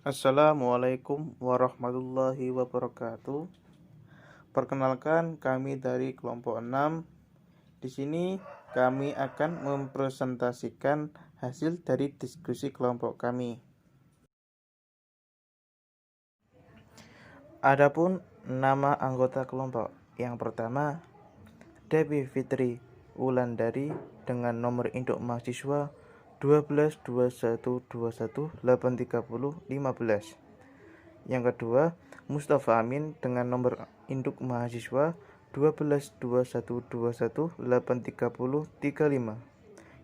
Assalamualaikum warahmatullahi wabarakatuh. Perkenalkan, kami dari kelompok 6. Di sini kami akan mempresentasikan hasil dari diskusi kelompok kami. Adapun nama anggota kelompok, yang pertama Debbie Fitri Wulandari dengan nomor induk mahasiswa 122121830515. Yang kedua, Mustafa Amin dengan nomor induk mahasiswa 1221218305.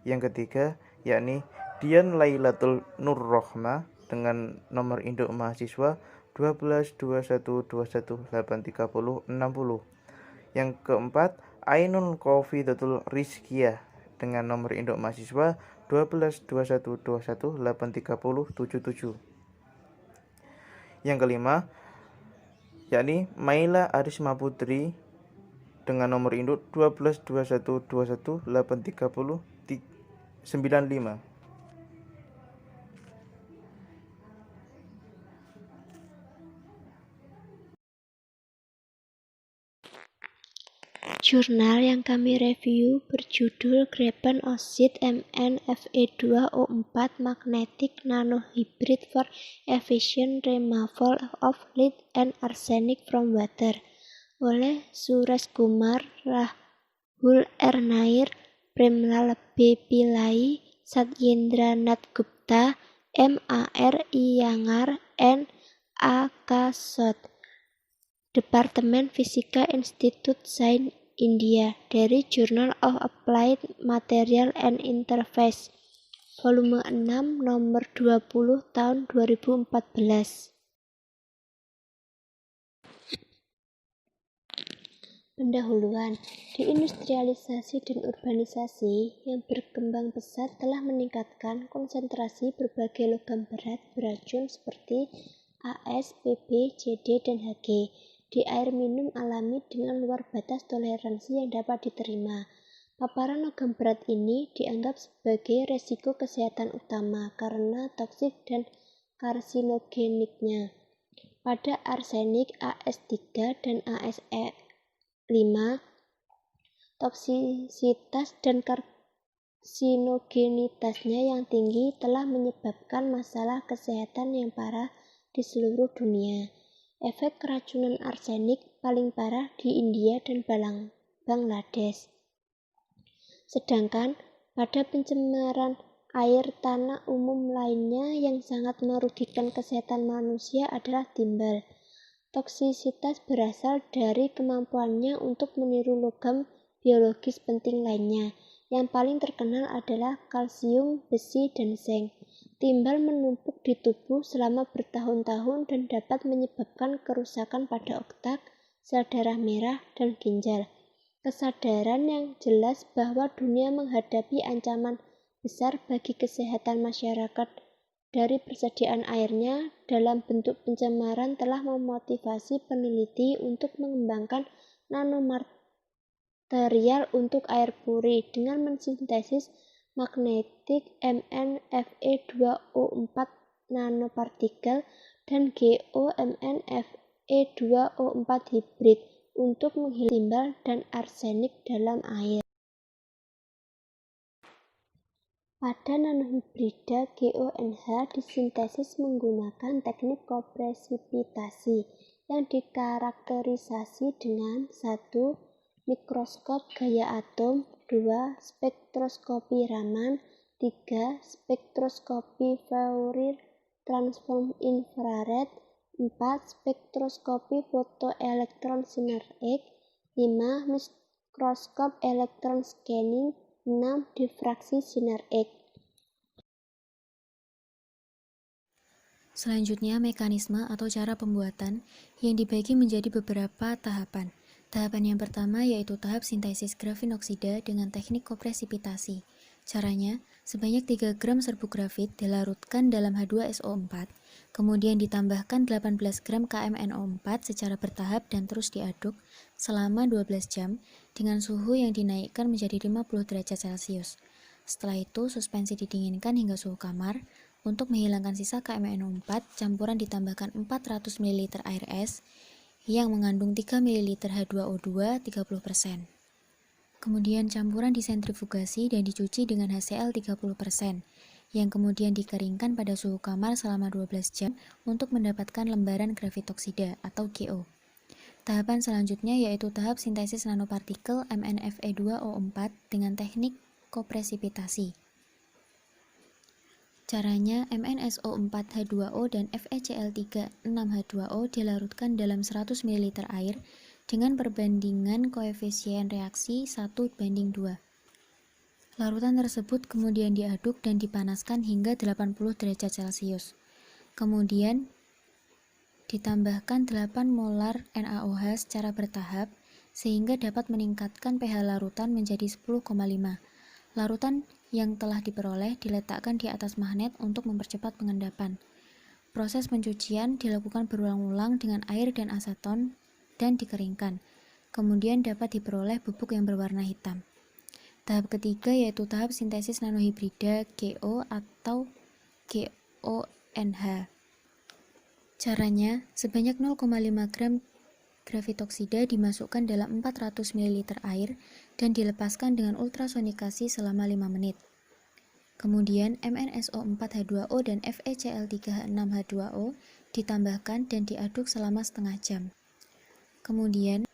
Yang ketiga, yakni Dian Lailatul Nurrohma dengan nomor induk mahasiswa 1221218360. Yang keempat, Ainun Kofidatul Rizkiyah dengan nomor induk mahasiswa 1221218377. Yang kelima, yakni Maila Arisma Putri dengan nomor induk 1221218395. Jurnal yang kami review berjudul Graben Oxide Mn Fe2O4 Magnetic Nanohybrid for Efficient Removal of Lead and Arsenic from Water oleh Suresh Kumar, Rahul Ernair, Premlal B. Pillai, Satyendra Nath Gupta, MAR Iyengar, and A. K. Sot, Departemen Fisika Institut Sains India, dari Journal of Applied Material and Interface, volume 6, nomor 20, tahun 2014. Pendahuluan. Industrialisasi dan urbanisasi yang berkembang pesat telah meningkatkan konsentrasi berbagai logam berat beracun seperti AS, PB, CD, dan Hg di air minum alami dengan luar batas toleransi yang dapat diterima. Paparan logam berat ini dianggap sebagai resiko kesehatan utama karena toksik dan karsinogeniknya. Pada arsenik AS3 dan ASE5, toksisitas dan karsinogenitasnya yang tinggi telah menyebabkan masalah kesehatan yang parah di seluruh dunia. Efek keracunan arsenik paling parah di India dan Bangladesh. Sedangkan pada pencemaran air tanah umum lainnya yang sangat merugikan kesehatan manusia adalah timbal. Toksisitas berasal dari kemampuannya untuk meniru logam biologis penting lainnya. Yang paling terkenal adalah kalsium, besi, dan zinc. Timbal menumpuk di tubuh selama bertahun-tahun dan dapat menyebabkan kerusakan pada otak, sel darah merah, dan ginjal. Kesadaran yang jelas bahwa dunia menghadapi ancaman besar bagi kesehatan masyarakat dari persediaan airnya dalam bentuk pencemaran telah memotivasi peneliti untuk mengembangkan nanomaterial untuk air puri dengan mensintesis magnetic Mn Fe2O4 nanopartikel dan GO Mn Fe2O4 hybrid untuk menghilangkan timbal dan arsenik dalam air. Pada nanohibrida, GONH disintesis menggunakan teknik kopresipitasi yang dikarakterisasi dengan 1. Mikroskop gaya atom, 2. Spektroskopi Raman, 3. Spektroskopi Fourier transform infrared, 4. Spektroskopi fotoelektron sinar X, 5. Mikroskop elektron scanning, 6. Difraksi sinar X. Selanjutnya, mekanisme atau cara pembuatan yang dibagi menjadi beberapa tahapan. Tahapan yang pertama yaitu tahap sintesis grafin oksida dengan teknik kopresipitasi. Caranya, sebanyak 3 gram serbuk grafit dilarutkan dalam H2SO4, kemudian ditambahkan 18 gram KMNO4 secara bertahap dan terus diaduk selama 12 jam dengan suhu yang dinaikkan menjadi 50 derajat Celcius. Setelah itu, suspensi didinginkan hingga suhu kamar, untuk menghilangkan sisa KMnO4, campuran ditambahkan 400 ml air es yang mengandung 3 ml H2O2 30%. Kemudian campuran disentrifugasi dan dicuci dengan HCl 30%, yang kemudian dikeringkan pada suhu kamar selama 12 jam untuk mendapatkan lembaran gravitoksida atau GO. Tahapan selanjutnya yaitu tahap sintesis nanopartikel MnFe2O4 dengan teknik kopresipitasi. Caranya, MnSO4H2O dan FeCl3 6H2O dilarutkan dalam 100 ml air dengan perbandingan koefisien reaksi 1:2. Larutan tersebut kemudian diaduk dan dipanaskan hingga 80 derajat Celcius. Kemudian ditambahkan 8 molar NaOH secara bertahap sehingga dapat meningkatkan pH larutan menjadi 10,5. Larutan yang telah diperoleh diletakkan di atas magnet untuk mempercepat pengendapan. Proses pencucian dilakukan berulang-ulang dengan air dan aseton dan dikeringkan. Kemudian dapat diperoleh bubuk yang berwarna hitam. Tahap ketiga yaitu tahap sintesis nanohibrida GO atau GONH. Caranya, sebanyak 0,5 gram gravitoksida dimasukkan dalam 400 ml air dan dilepaskan dengan ultrasonikasi selama 5 menit. Kemudian, MnSO4H2O dan FeCl3 6H2O ditambahkan dan diaduk selama setengah jam. Kemudian,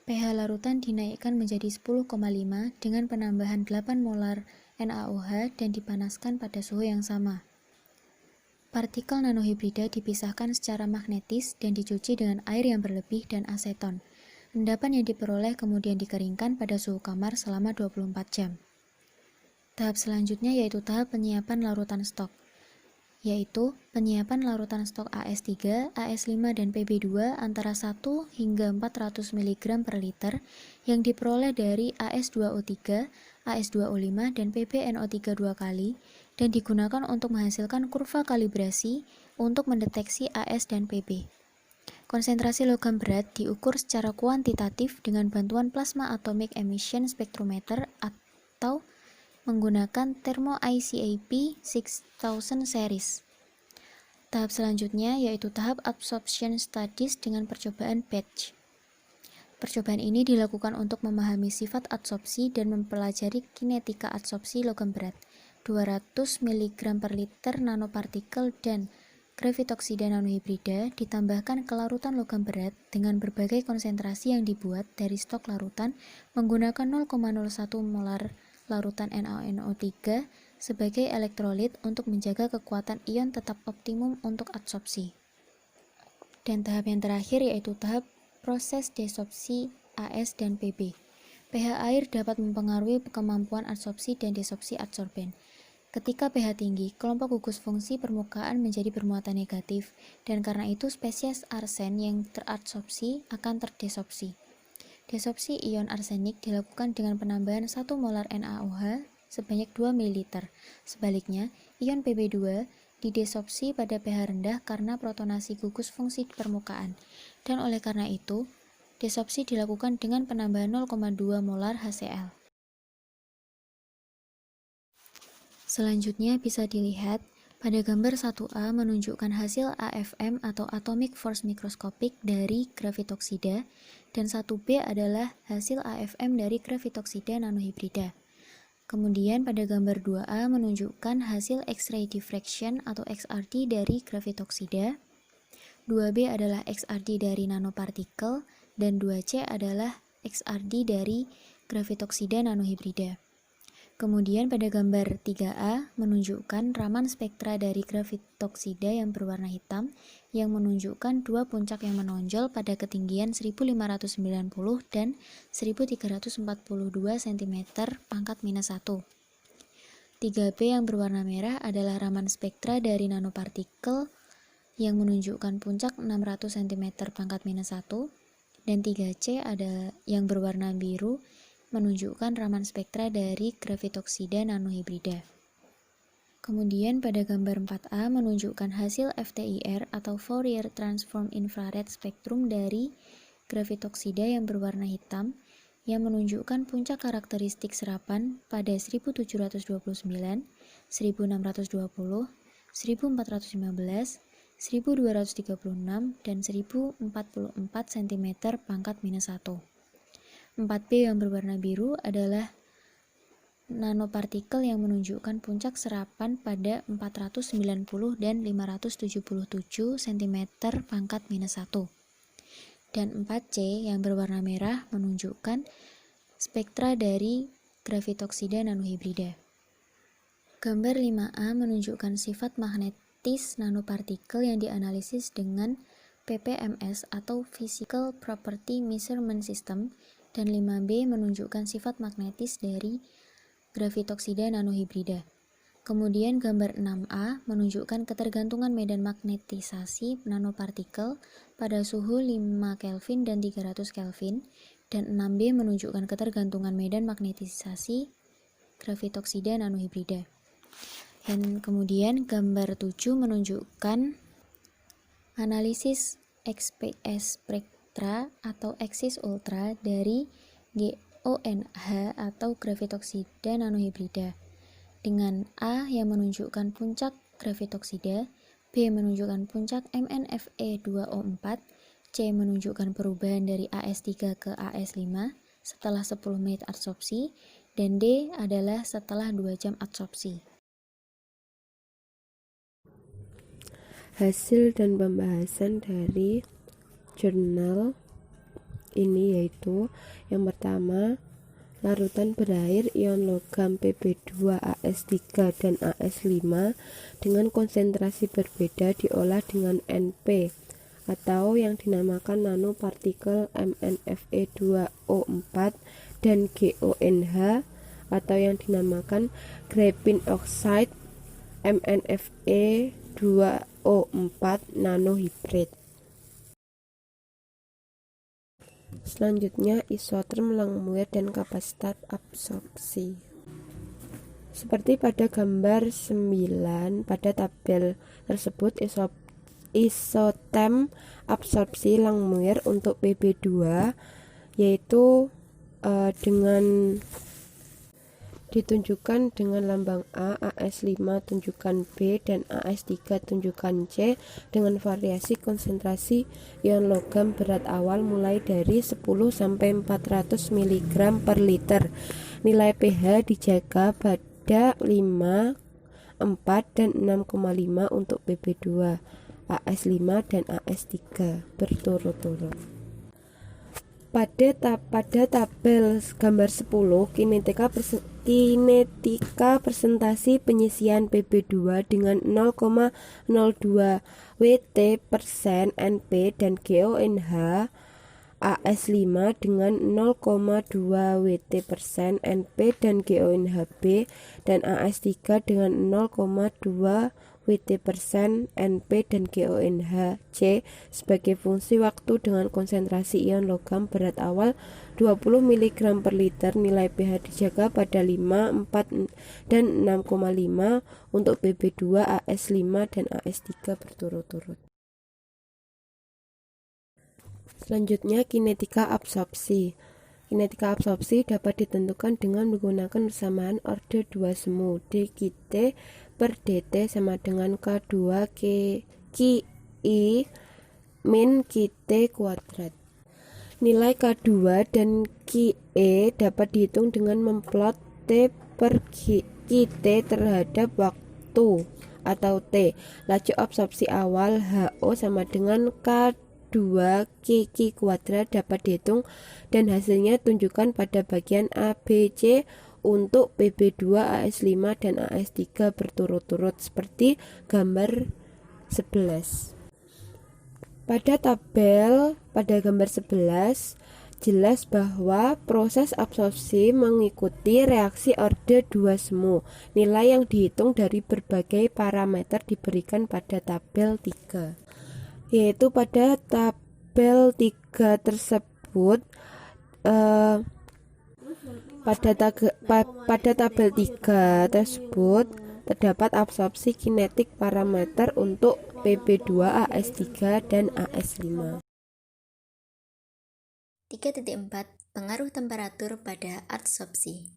pH larutan dinaikkan menjadi 10,5 dengan penambahan 8 molar NaOH dan dipanaskan pada suhu yang sama. Partikel nanohibrida dipisahkan secara magnetis dan dicuci dengan air yang berlebih dan aseton. Endapan yang diperoleh kemudian dikeringkan pada suhu kamar selama 24 jam. Tahap selanjutnya yaitu tahap penyiapan larutan stok, yaitu penyiapan larutan stok AS3, AS5, dan PB2 antara 1 hingga 400 mg per liter yang diperoleh dari AS2O3, AS2O5, dan PbNO3 2 kali dan digunakan untuk menghasilkan kurva kalibrasi untuk mendeteksi AS dan PB. Konsentrasi logam berat diukur secara kuantitatif dengan bantuan plasma atomic emission spectrometer atau menggunakan Thermo ICAP 6000 series. Tahap selanjutnya yaitu tahap absorption studies dengan percobaan batch. Percobaan ini dilakukan untuk memahami sifat adsorpsi dan mempelajari kinetika adsorpsi logam berat. 200 mg per liter nanopartikel dan gravitoksida nanohibrida ditambahkan ke larutan logam berat dengan berbagai konsentrasi yang dibuat dari stok larutan menggunakan 0,01 molar larutan NaNO3 sebagai elektrolit untuk menjaga kekuatan ion tetap optimum untuk adsorpsi. Dan tahap yang terakhir yaitu tahap proses desorpsi AS dan PB. pH air dapat mempengaruhi kemampuan adsorpsi dan desorpsi adsorben. Ketika pH tinggi, kelompok gugus fungsi permukaan menjadi bermuatan negatif, dan karena itu spesies arsen yang teradsorpsi akan terdesorpsi. Desorpsi ion arsenik dilakukan dengan penambahan 1 molar NaOH sebanyak 2 ml. Sebaliknya, ion Pb2 didesorpsi pada pH rendah karena protonasi gugus fungsi di permukaan, dan oleh karena itu, desorpsi dilakukan dengan penambahan 0,2 molar HCl. Selanjutnya bisa dilihat pada gambar 1A menunjukkan hasil AFM atau Atomic Force Microscopic dari gravitoksida dan 1B adalah hasil AFM dari gravitoksida nanohibrida. Kemudian pada gambar 2A menunjukkan hasil X-ray diffraction atau XRD dari gravitoksida, 2B adalah XRD dari nanopartikel, dan 2C adalah XRD dari gravitoksida nanohibrida. Kemudian pada gambar 3A menunjukkan raman spektra dari gravitoksida yang berwarna hitam yang menunjukkan dua puncak yang menonjol pada ketinggian 1590 dan 1342 cm pangkat minus 1. 3B yang berwarna merah adalah raman spektra dari nanopartikel yang menunjukkan puncak 600 cm pangkat minus 1, dan 3C ada yang berwarna biru menunjukkan raman spektra dari gravitoksida nanohibrida. Kemudian pada gambar 4A menunjukkan hasil FTIR atau Fourier Transform Infrared Spectrum dari gravitoksida yang berwarna hitam yang menunjukkan puncak karakteristik serapan pada 1729, 1620, 1415, 1236, dan 1044 cm pangkat minus 1. 4B yang berwarna biru adalah nanopartikel yang menunjukkan puncak serapan pada 490 dan 577 cm pangkat minus 1. Dan 4C yang berwarna merah menunjukkan spektra dari gravitoksida nanohibrida. Gambar 5A menunjukkan sifat magnetis nanopartikel yang dianalisis dengan PPMS atau Physical Property Measurement System, dan 5B menunjukkan sifat magnetis dari gravitoksida nanohibrida. Kemudian gambar 6A menunjukkan ketergantungan medan magnetisasi nanopartikel pada suhu 5 Kelvin dan 300 Kelvin, dan 6B menunjukkan ketergantungan medan magnetisasi gravitoksida nanohibrida. Dan kemudian gambar 7 menunjukkan analisis XPS spektra atau Axis ultra dari GONH atau gravitoksida nanohibrida, dengan A yang menunjukkan puncak gravitoksida, B menunjukkan puncak MnFe2O4, C menunjukkan perubahan dari AS3 ke AS5 setelah 10 menit adsorpsi, dan D adalah setelah 2 jam adsorpsi. Hasil dan pembahasan dari jurnal ini yaitu yang pertama, larutan berair ion logam Pb2AS3 dan AS5 dengan konsentrasi berbeda diolah dengan NP atau yang dinamakan nanopartikel MnFe2O4 dan GONH atau yang dinamakan graphene oxide MnFe2O4 nanohibrid. Selanjutnya, isoterm Langmuir dan kapasitas absorpsi. Seperti pada gambar 9, pada tabel tersebut isoterm absorpsi Langmuir untuk Pb2 yaitu dengan ditunjukkan dengan lambang A, AS5 tunjukkan B, dan AS3 tunjukkan C dengan variasi konsentrasi ion logam berat awal mulai dari 10 sampai 400 mg per liter. Nilai pH dijaga pada 5, 4, dan 6,5 untuk Pb2, AS5, dan AS3 berturut-turut. Pada tabel gambar 10, kinetika presentasi penyisian Pb2 dengan 0,02 Wt% Np dan GONH AS5 dengan 0,2 Wt% Np dan GONHB, dan AS3 dengan 0,2 Wt% Np dan GONHC sebagai fungsi waktu dengan konsentrasi ion logam berat awal 20 mg per liter. Nilai pH dijaga pada 5, 4, dan 6,5 untuk Pb2, AS5, dan AS3 berturut-turut. Selanjutnya, kinetika absorpsi. Kinetika absorpsi dapat ditentukan dengan menggunakan persamaan orde 2 semu. dkt per dt sama dengan K2 Ki min Kt kuadrat. Nilai K2 dan Ki dapat dihitung dengan memplot T per Kt terhadap waktu atau T. Laju absorpsi awal HO sama dengan K2 Ki kuadrat dapat dihitung dan hasilnya tunjukkan pada bagian ABC untuk Pb2, AS5, dan AS3 berturut-turut seperti gambar 11. Pada gambar 11 jelas bahwa proses absorpsi mengikuti reaksi orde 2 semu. Nilai yang dihitung dari berbagai parameter diberikan pada tabel 3. Yaitu pada tabel 3 tersebut pada tabel 3 tersebut terdapat absorpsi kinetik parameter untuk Pb2, AS3, dan AS5. 3.4 Pengaruh temperatur pada adsorpsi.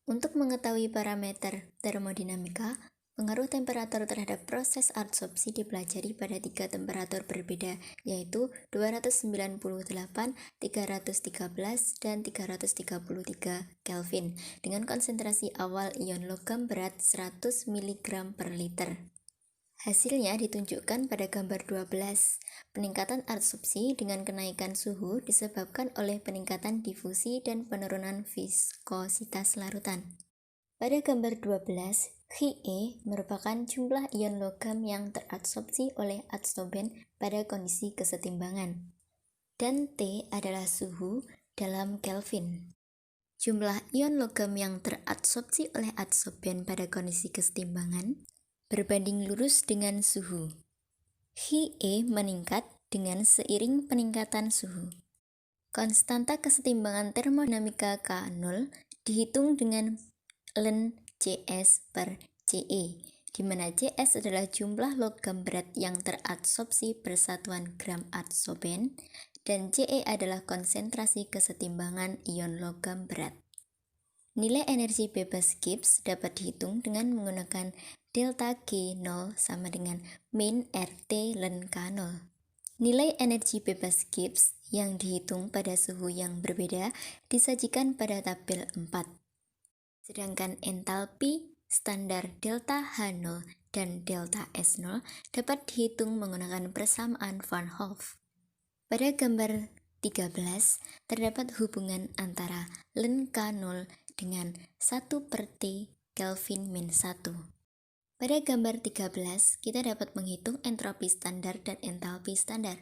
Untuk mengetahui parameter termodinamika, Pengaruh temperatur terhadap proses adsorpsi dipelajari pada 3 temperatur berbeda, yaitu 298, 313, dan 333 Kelvin, dengan konsentrasi awal ion logam berat 100 mg per liter. Hasilnya ditunjukkan pada gambar 12. Peningkatan adsorpsi dengan kenaikan suhu disebabkan oleh peningkatan difusi dan penurunan viskositas larutan. Pada gambar 12, He merupakan jumlah ion logam yang teradsorpsi oleh adsorben pada kondisi kesetimbangan, dan T adalah suhu dalam Kelvin. Jumlah ion logam yang teradsorpsi oleh adsorben pada kondisi kesetimbangan berbanding lurus dengan suhu. He meningkat dengan seiring peningkatan suhu. Konstanta kesetimbangan termodinamika K0 dihitung dengan ln Cs per Ce, di mana Cs adalah jumlah logam berat yang teradsorpsi per satuan gram adsorben, dan Ce adalah konsentrasi kesetimbangan ion logam berat. Nilai energi bebas Gibbs dapat dihitung dengan menggunakan delta G0 sama dengan min RT ln K0. Nilai energi bebas Gibbs yang dihitung pada suhu yang berbeda disajikan pada tabel 4. Sedangkan entalpi standar delta H0 dan delta S0 dapat dihitung menggunakan persamaan Van Hoff. Pada gambar 13, terdapat hubungan antara ln K0 dengan 1 per T Kelvin min 1. Pada gambar 13, kita dapat menghitung entropi standar dan entalpi standar.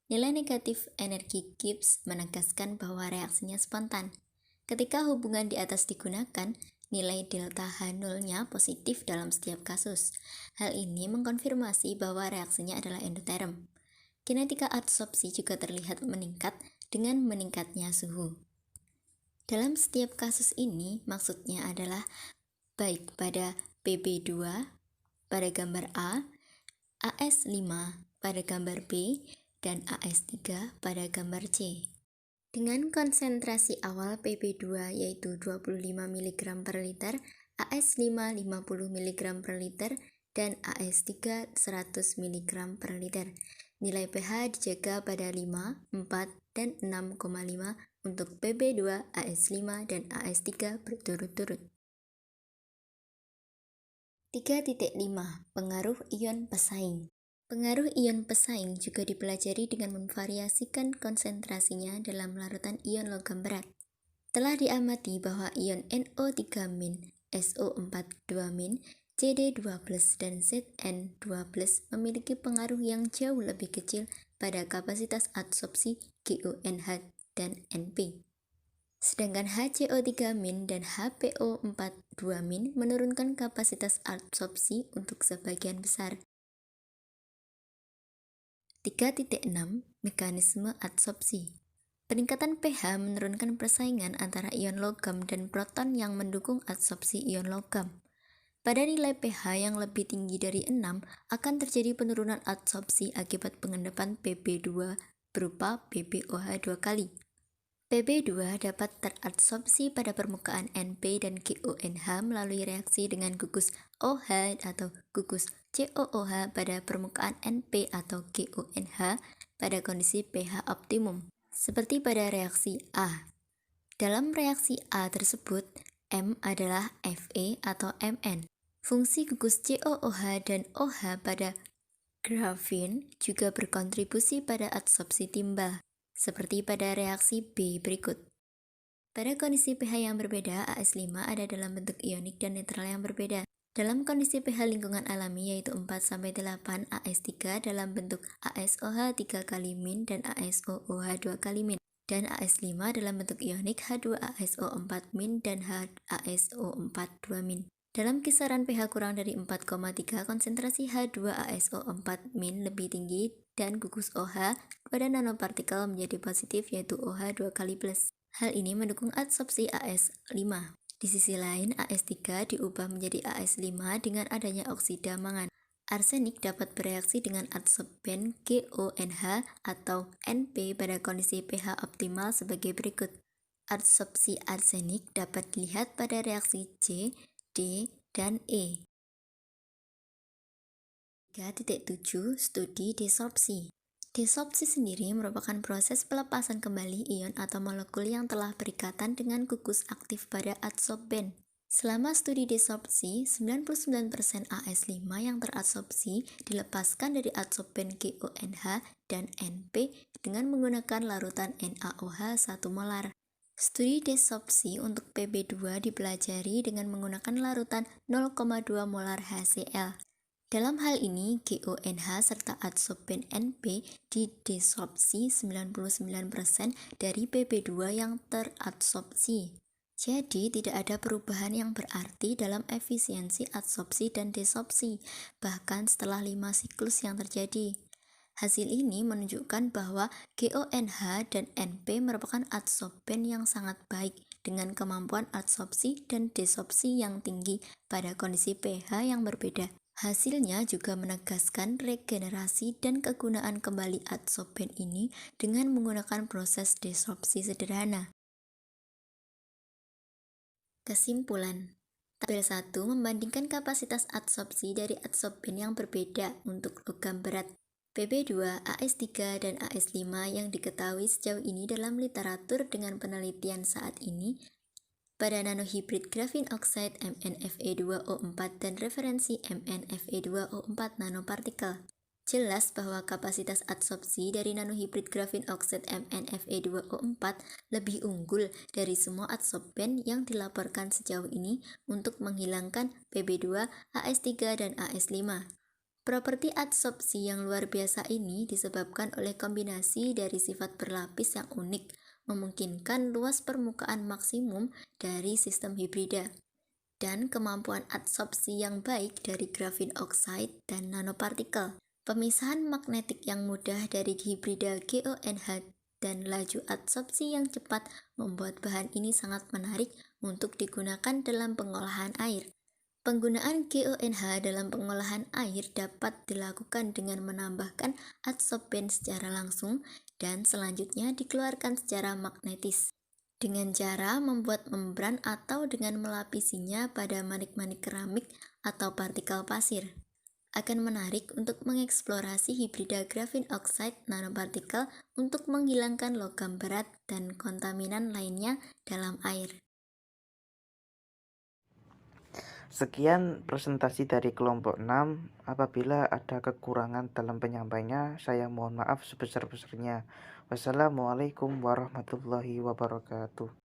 Nilai negatif energi Gibbs menegaskan bahwa reaksinya spontan. Ketika hubungan di atas digunakan, nilai delta H0-nya positif dalam setiap kasus. Hal ini mengkonfirmasi bahwa reaksinya adalah endoterm. Kinetika adsorpsi juga terlihat meningkat dengan meningkatnya suhu. Dalam setiap kasus ini, maksudnya adalah baik pada PB2 pada gambar A, AS5 pada gambar B, dan AS3 pada gambar C. Dengan konsentrasi awal PB2 yaitu 25 mg per liter, AS5 50 mg per liter, dan AS3 100 mg per liter. Nilai pH dijaga pada 5, 4, dan 6,5 untuk PB2, AS5, dan AS3 berturut-turut. 3.5. Pengaruh ion pesaing. Pengaruh ion pesaing juga dipelajari dengan memvariasikan konsentrasinya dalam larutan ion logam berat. Telah diamati bahwa ion NO3-, SO4-, CD2+, dan Zn2+ memiliki pengaruh yang jauh lebih kecil pada kapasitas adsorpsi GONH dan NP. Sedangkan HCO3- dan HPO4-, menurunkan kapasitas adsorpsi untuk sebagian besar. 3.6. Mekanisme adsorpsi. Peningkatan pH menurunkan persaingan antara ion logam dan proton yang mendukung adsorpsi ion logam. Pada nilai pH yang lebih tinggi dari 6, akan terjadi penurunan adsorpsi akibat pengendapan Pb2 berupa PbOH 2 kali. Pb2 dapat teradsorpsi pada permukaan NP dan GONH melalui reaksi dengan gugus OH atau gugus COOH pada permukaan NP atau GONH pada kondisi pH optimum, seperti pada reaksi A. Dalam reaksi A tersebut, M adalah Fe atau Mn. Fungsi gugus COOH dan OH pada grafin juga berkontribusi pada adsorpsi timbal, seperti pada reaksi B berikut. Pada kondisi pH yang berbeda, AS5 ada dalam bentuk ionik dan netral yang berbeda. Dalam kondisi pH lingkungan alami yaitu 4-8, AS3 dalam bentuk ASOH 3 kali min dan ASOOH 2 kali min. Dan AS5 dalam bentuk ionik H2ASO4 min dan HASO4 2 min. Dalam kisaran pH kurang dari 4,3, konsentrasi H2ASO4 min lebih tinggi dan gugus OH pada nanopartikel menjadi positif yaitu OH 2 kali plus. Hal ini mendukung adsorpsi AS5. Di sisi lain, AS3 diubah menjadi AS5 dengan adanya oksida mangan. Arsenik dapat bereaksi dengan adsorben GONH atau NP pada kondisi pH optimal sebagai berikut. Adsorpsi arsenik dapat dilihat pada reaksi C, D, dan E. 3.7 Studi desorpsi. Desorpsi sendiri merupakan proses pelepasan kembali ion atau molekul yang telah berikatan dengan gugus aktif pada adsorben. Selama studi desorpsi, 99% AS5 yang teradsorpsi dilepaskan dari adsorben GONH dan NP dengan menggunakan larutan NaOH 1 molar. Studi desorpsi untuk Pb2 dipelajari dengan menggunakan larutan 0,2 molar HCl. Dalam hal ini, GONH serta adsorben NP didesorpsi 99% dari Pb2 yang teradsorpsi. Jadi, tidak ada perubahan yang berarti dalam efisiensi adsorpsi dan desorpsi, bahkan setelah 5 siklus yang terjadi. Hasil ini menunjukkan bahwa GONH dan NP merupakan adsorben yang sangat baik dengan kemampuan adsorpsi dan desorpsi yang tinggi pada kondisi pH yang berbeda. Hasilnya juga menegaskan regenerasi dan kegunaan kembali adsorben ini dengan menggunakan proses desorpsi sederhana. Kesimpulan, tabel 1 membandingkan kapasitas adsorpsi dari adsorben yang berbeda untuk logam berat Pb2, AS3, dan AS5 yang diketahui sejauh ini dalam literatur dengan penelitian saat ini pada nanohibrid grafin oxide MnFe2O4 dan referensi MnFe2O4 nanopartikel. Jelas bahwa kapasitas adsorpsi dari nanohibrid grafin oxide MnFe2O4 lebih unggul dari semua adsorben yang dilaporkan sejauh ini untuk menghilangkan Pb2, AS3, dan AS5. Properti adsorpsi yang luar biasa ini disebabkan oleh kombinasi dari sifat berlapis yang unik, memungkinkan luas permukaan maksimum dari sistem hibrida, dan kemampuan adsorpsi yang baik dari grafin oxide dan nanopartikel. Pemisahan magnetik yang mudah dari hibrida GONH dan laju adsorpsi yang cepat membuat bahan ini sangat menarik untuk digunakan dalam pengolahan air. Penggunaan GONH dalam pengolahan air dapat dilakukan dengan menambahkan adsorben secara langsung dan selanjutnya dikeluarkan secara magnetis dengan cara membuat membran atau dengan melapisinya pada manik-manik keramik atau partikel pasir. Akan menarik untuk mengeksplorasi hibrida grafin oxide nanopartikel untuk menghilangkan logam berat dan kontaminan lainnya dalam air. Sekian presentasi dari kelompok 6. Apabila ada kekurangan dalam penyampaiannya, saya mohon maaf sebesar-besarnya. Wassalamualaikum warahmatullahi wabarakatuh.